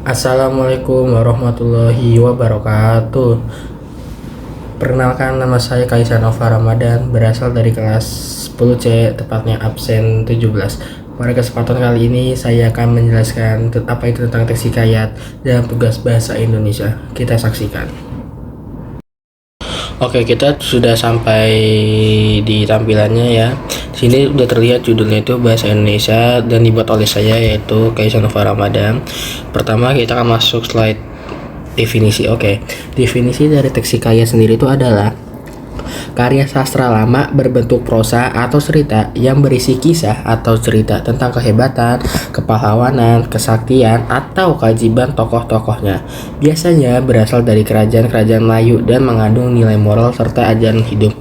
Assalamualaikum warahmatullahi wabarakatuh. Perkenalkan, nama saya Kaisa Nova Ramadan, berasal dari kelas 10C, tepatnya absen 17. Pada kesempatan kali ini saya akan menjelaskan apa itu tentang teks hikayat dan tugas bahasa Indonesia. Kita saksikan. Oke, kita sudah sampai di tampilannya ya. Di sini udah terlihat judulnya itu bahasa Indonesia dan dibuat oleh saya, yaitu Kaisa Nova Ramadan. Pertama kita akan masuk slide definisi. Oke, definisi dari teks hikayat sendiri itu adalah karya sastra lama berbentuk prosa atau cerita yang berisi kisah atau cerita tentang kehebatan, kepahlawanan, kesaktian, atau keajaiban tokoh-tokohnya. Biasanya berasal dari kerajaan-kerajaan Melayu dan mengandung nilai moral serta ajaran hidup.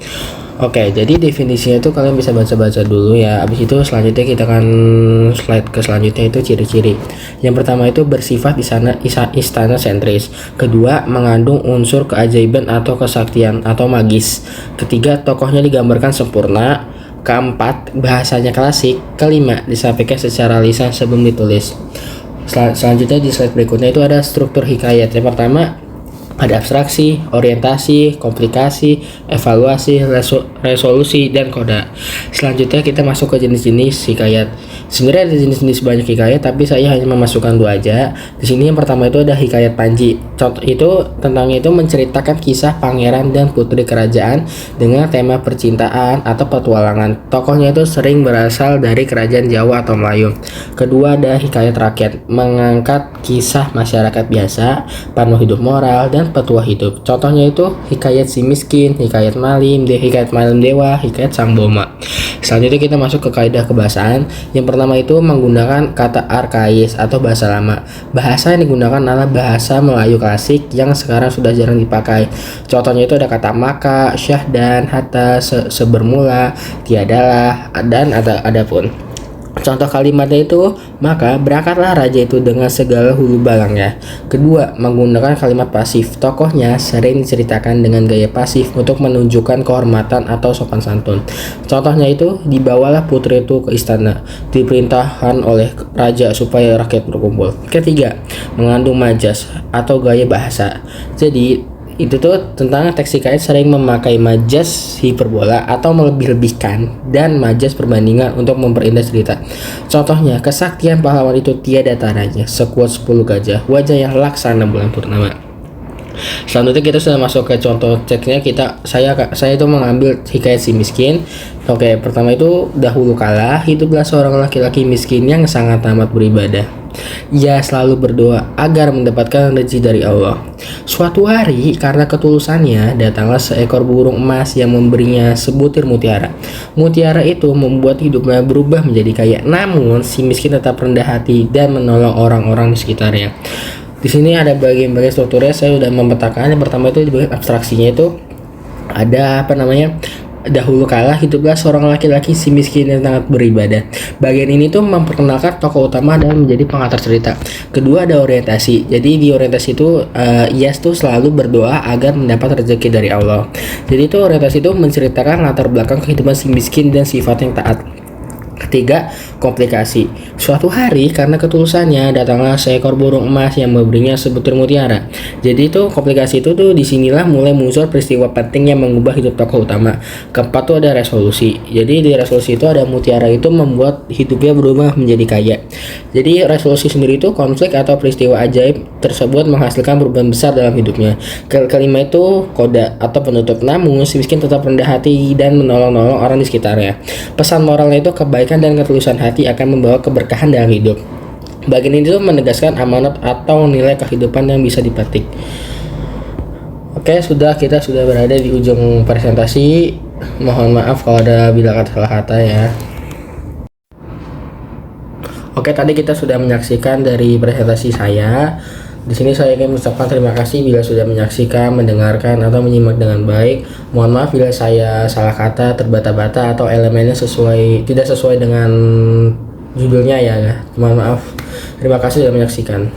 Oke, jadi definisinya itu kalian bisa baca-baca dulu ya. Abis itu selanjutnya kita akan slide ke selanjutnya, itu ciri-ciri. Yang pertama itu bersifat istana sentris. Kedua, mengandung unsur keajaiban atau kesaktian atau magis. Ketiga, tokohnya digambarkan sempurna. Keempat, bahasanya klasik. Kelima, disampaikan secara lisan sebelum ditulis. Selanjutnya di slide berikutnya itu ada struktur hikayat. Yang pertama, ada abstraksi, orientasi, komplikasi, evaluasi, resolusi, dan koda. Selanjutnya kita masuk ke jenis-jenis hikayat. Sebenarnya ada jenis-jenis banyak hikayat, tapi saya hanya memasukkan dua aja. Di sini yang pertama itu ada hikayat Panji. Contoh itu tentang itu menceritakan kisah pangeran dan putri kerajaan dengan tema percintaan atau petualangan. Tokohnya itu sering berasal dari kerajaan Jawa atau Melayu. Kedua ada hikayat rakyat, mengangkat kisah masyarakat biasa, penuh hidup moral dan petua hidup. Contohnya itu hikayat si miskin, hikayat malim dewa, hikayat sang boma. Selanjutnya kita masuk ke kaidah kebahasaan. Yang pertama itu menggunakan kata arkais atau bahasa lama. Bahasa yang digunakan adalah bahasa Melayu klasik yang sekarang sudah jarang dipakai. Contohnya itu ada kata maka, syahdan, hatta, sebermula, tiadalah, dan adapun. Contoh kalimatnya itu, maka berangkatlah raja itu dengan segala hulu balangnya. Kedua, menggunakan kalimat pasif. Tokohnya sering diceritakan dengan gaya pasif untuk menunjukkan kehormatan atau sopan santun. Contohnya itu, dibawalah putri itu ke istana, diperintahkan oleh raja supaya rakyat berkumpul. Ketiga, mengandung majas atau gaya bahasa. Jadi itu tuh tentang teks hikayat sering memakai majas hiperbola atau melebih-lebihkan dan majas perbandingan untuk memperindah cerita. Contohnya, kesaktian pahlawan itu tiada taranya, sekuat 10 gajah, wajah yang laksana bulan purnama. Selanjutnya kita sudah masuk ke contoh teksnya. Saya itu mengambil hikayat si miskin. Oke, pertama itu dahulu kala hiduplah seorang laki-laki miskin yang sangat amat beribadah. Ia selalu berdoa agar mendapatkan rezeki dari Allah. Suatu hari karena ketulusannya datanglah seekor burung emas yang memberinya sebutir mutiara. Mutiara itu membuat hidupnya berubah menjadi kaya. Namun si miskin tetap rendah hati dan menolong orang-orang di sekitarnya. Di sini ada bagian-bagian strukturnya, saya sudah memetakan. Yang pertama itu di bagian abstraksinya itu ada dahulu kala hiduplah seorang laki-laki si miskin yang sangat beribadah. Bagian ini tuh memperkenalkan tokoh utama dan menjadi pengantar cerita. Kedua ada orientasi. Jadi di orientasi itu ia tuh selalu berdoa agar mendapat rezeki dari Allah. Jadi itu orientasi itu menceritakan latar belakang kehidupan si miskin dan sifat yang taat. Ketiga, komplikasi. Suatu hari karena ketulusannya datanglah seekor burung emas yang memberinya sebutir mutiara. Jadi itu komplikasi itu tuh disinilah mulai muncul peristiwa penting yang mengubah hidup tokoh utama. Keempat tuh ada resolusi. Jadi di resolusi itu ada mutiara itu membuat hidupnya berubah menjadi kaya. Jadi resolusi sendiri itu konflik atau peristiwa ajaib tersebut menghasilkan perubahan besar dalam hidupnya. Kelima itu koda atau penutup. Namun si miskin tetap rendah hati dan menolong orang di sekitarnya. Pesan moralnya itu kebaikan dan ketulusan hati akan membawa keberkahan dalam hidup. Bagian ini tuh menegaskan amanat atau nilai kehidupan yang bisa dipetik. Oke, kita sudah berada di ujung presentasi. Mohon maaf kalau ada bila kata salah kata ya. Oke, tadi kita sudah menyaksikan dari presentasi saya. Di sini saya ingin mengucapkan terima kasih bila sudah menyaksikan, mendengarkan, atau menyimak dengan baik. Mohon maaf bila saya salah kata, terbata-bata, atau elemennya tidak sesuai dengan judulnya ya. Mohon maaf. Terima kasih sudah menyaksikan.